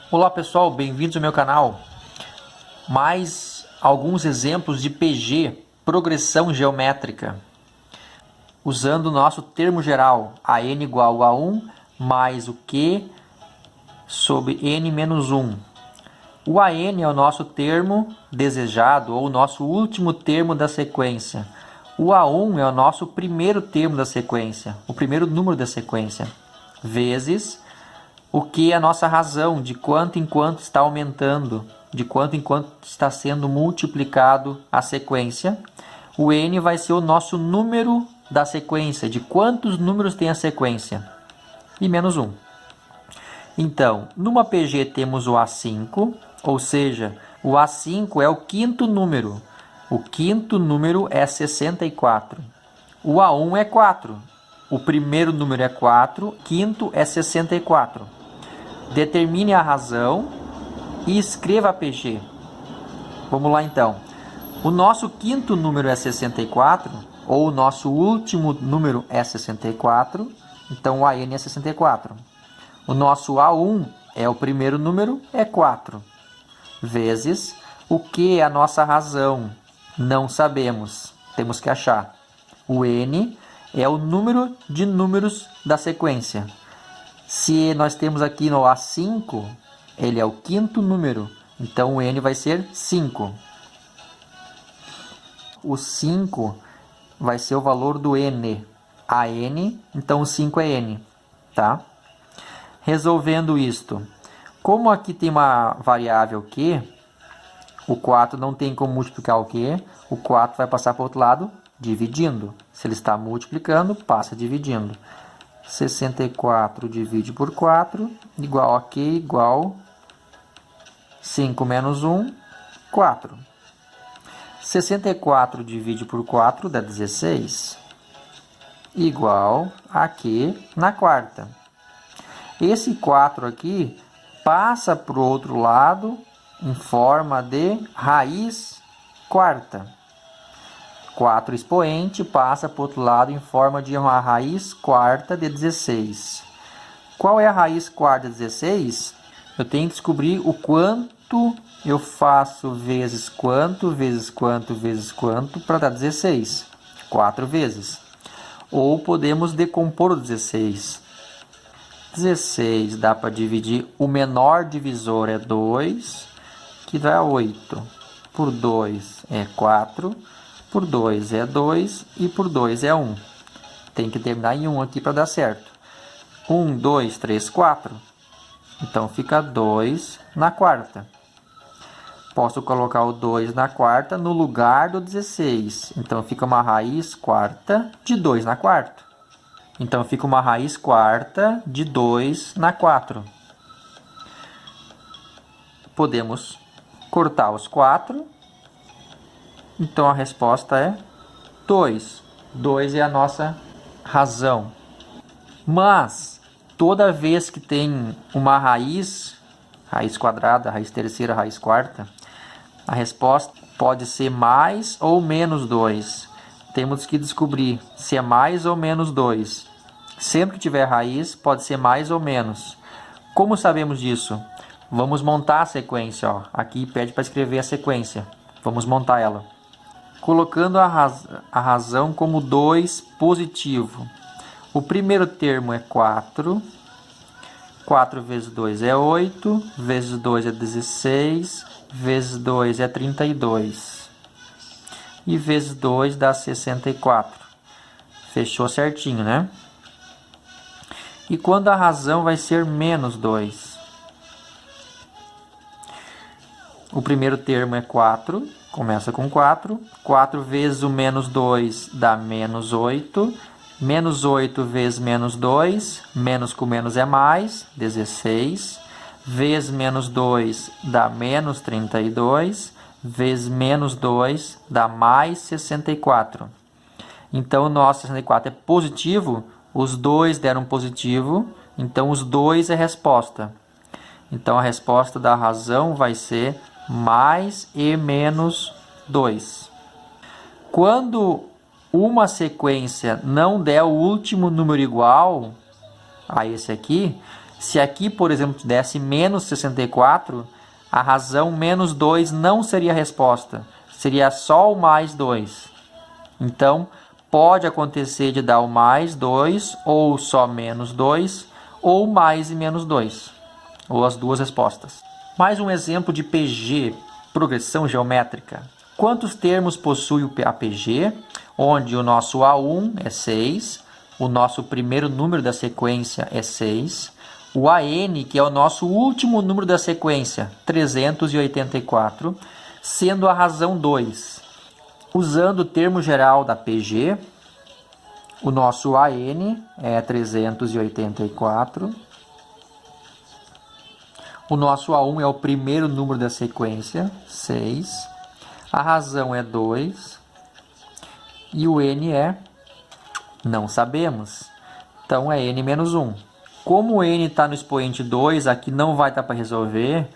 Olá pessoal, bem-vindos ao meu canal. Mais alguns exemplos de PG, progressão geométrica, usando o nosso termo geral, a n igual a 1 mais o q sobre n menos 1. O AN é o nosso termo desejado ou o nosso último termo da sequência. O A1 é o nosso primeiro termo da sequência, o primeiro número da sequência, vezes o que é a nossa razão, de quanto em quanto está aumentando, de quanto em quanto está sendo multiplicado a sequência. O N vai ser o nosso número da sequência, de quantos números tem a sequência, e menos 1. Então, numa PG temos o A5, ou seja, o A5 é o quinto número. O quinto número é 64. O A1 é 4. O primeiro número é 4, quinto é 64. Determine a razão e escreva a PG. Vamos lá então. O nosso quinto número é 64, ou o nosso último número é 64, então o AN é 64. O nosso A1 é o primeiro número, é 4, vezes o que é a nossa razão. Não sabemos, temos que achar. O N é o número de números da sequência. Se nós temos aqui no A5, ele é o quinto número, então o N vai ser 5. O 5 vai ser o valor do N. A N, então o 5 é N, tá? Resolvendo isto, como aqui tem uma variável Q, o 4 não tem como multiplicar o Q, o 4 vai passar para o outro lado dividindo. Se ele está multiplicando, passa dividindo. 64 divide por 4, igual a Q, igual 5 menos 1, 4. 64 divide por 4 dá 16, igual a Q na quarta. Esse 4 aqui passa para o outro lado em forma de raiz quarta. 4 expoente passa para o outro lado em forma de uma raiz quarta de 16. Qual é a raiz quarta de 16? Eu tenho que descobrir o quanto eu faço vezes quanto, vezes quanto, vezes quanto, para dar 16. 4 vezes. Ou podemos decompor o 16. 16 dá para dividir, o menor divisor é 2, que dá 8. Por 2 é 4, por 2 é 2 e por 2 é 1. Tem que terminar em 1 aqui para dar certo. 1, 2, 3, 4. Então fica 2 na quarta. Posso colocar o 2 na quarta no lugar do 16. Então fica uma raiz quarta de 2 na quarta. Então fica uma raiz quarta de 2 na 4. Podemos cortar os 4. Então a resposta é 2. 2 é a nossa razão. Mas toda vez que tem uma raiz quadrada, raiz terceira, raiz quarta, a resposta pode ser mais ou menos 2. Temos que descobrir se é mais ou menos 2. Sempre que tiver raiz, pode ser mais ou menos. Como sabemos disso? Vamos montar a sequência. Ó. Aqui pede para escrever a sequência. Vamos montar ela. Colocando a razão como 2 positivo. O primeiro termo é 4. 4 vezes 2 é 8. Vezes 2 é 16. Vezes 2 é 32. E vezes 2 dá 64. Fechou certinho, né? E quando a razão vai ser menos 2? O primeiro termo é 4, começa com 4. 4 vezes o menos 2 dá menos 8. Menos 8 vezes menos 2, menos com menos é mais, 16. Vezes menos 2 dá menos 32. Vezes menos 2 dá mais 64. Então o nosso 64 é positivo, os dois deram positivo, então os 2 é resposta. Então a resposta da razão vai ser mais e menos 2. Quando uma sequência não der o último número igual a esse aqui, Se aqui, por exemplo, desse menos 64, a razão menos 2 não seria a resposta, seria só o mais 2. Então, pode acontecer de dar o mais 2, ou só menos 2, ou mais e menos 2, ou as duas respostas. Mais um exemplo de PG, progressão geométrica. Quantos termos possui o APG? Onde o nosso A1 é 6, o nosso primeiro número da sequência é 6, o AN, que é o nosso último número da sequência, 384, sendo a razão 2. Usando o termo geral da PG, o nosso AN é 384. O nosso A1 é o primeiro número da sequência, 6. A razão é 2. E o N é, não sabemos. Então é N menos 1. Como o N está no expoente 2, aqui não vai dar para resolver.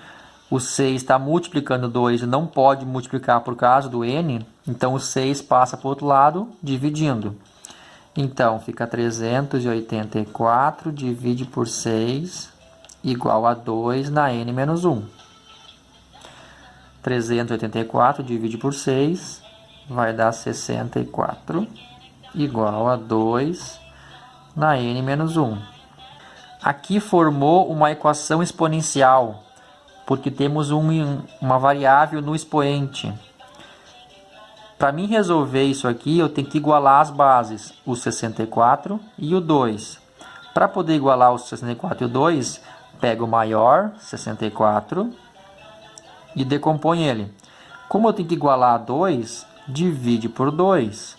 O 6 está multiplicando 2 e não pode multiplicar por causa do N. Então o 6 passa para o outro lado, dividindo. Então fica 384 divide por 6 igual a 2 na N menos 1. 384 divide por 6 vai dar 64 igual a 2 na N menos 1. Aqui formou uma equação exponencial, porque temos uma variável no expoente. Para mim resolver isso aqui, eu tenho que igualar as bases, o 64 e o 2. Para poder igualar o 64 e o 2, pego o maior, 64, e decompõe ele. Como eu tenho que igualar a 2, divide por 2,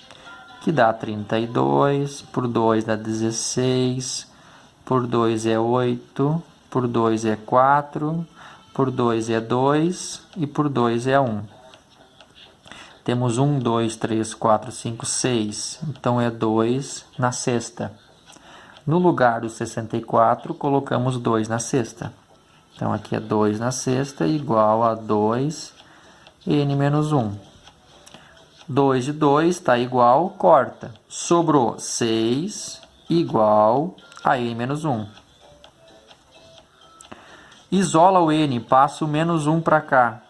que dá 32, por 2 dá 16, por 2 é 8, por 2 é 4, por 2 é 2 e por 2 é 1. Temos 1, 2, 3, 4, 5, 6, então é 2 na sexta. No lugar do 64, colocamos 2 na sexta. Então aqui é 2 na sexta igual a 2 N menos 1. 2 de 2 está igual, corta. Sobrou 6 igual a N menos 1. Isola o N, passa o menos 1 para cá.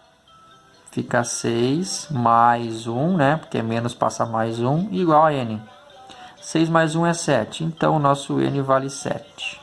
Fica 6 mais 1, né? Porque menos passa mais 1, igual a N. 6 mais 1 é 7, então o nosso N vale 7.